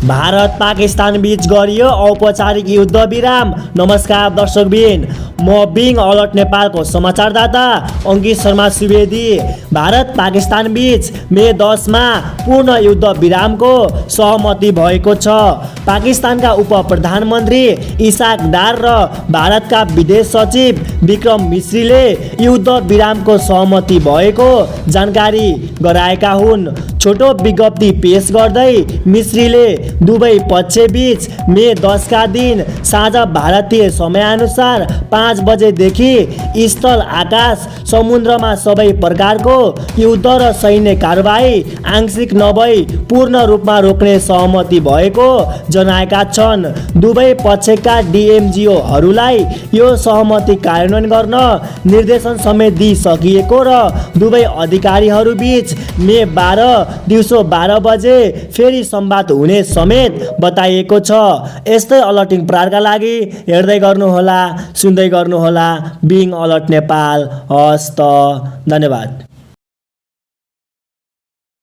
भारत पाकिस्तान बीच गरियो औपचारिक युद्ध विराम। नमस्कार दर्शकबिन, म बिङ अलर्ट नेपालको समाचारदाता अङ्कित शर्मा सुवेदी। भारत पाकिस्तान बीच मे 10 मा पूर्ण युद्ध विरामको सहमति भएको छ। पाकिस्तानका उप प्रधानमन्त्री इसाक डार र भारतका विदेश सचिव विक्रम मिश्रीले युद्ध विरामको सहमति भएको जानकारी गराएका हुन्। छोटो विज्ञप्ति पेश गर्दै मिश्रीले दुवै पक्षबीच मे 10 का दिन साँझ भारतीय समयअनुसार 5 बजेदेखि स्थल, आकाश, समुद्रमा सबै प्रकारको युद्ध र सैन्य कारबाही आंशिक नभई पूर्ण रूपमा रोक्ने सहमति भएको जनाएका छन्। दुवै पक्षका डिएमजिओहरूलाई यो सहमति कार्यान्वयन गर्न निर्देशन समेत दिइसकिएको र दुवै अधिकारीहरूबीच मे 12 दिउँसो 12 बजे फेरि संवाद हुने समेत बताइएको छ। यस्तै अलर्टिङ प्रहारका लागि हेर्दै गर्नुहोला, सुन्दै गर्नुहोला बिङ अलर्ट नेपाल। हस्त, धन्यवाद।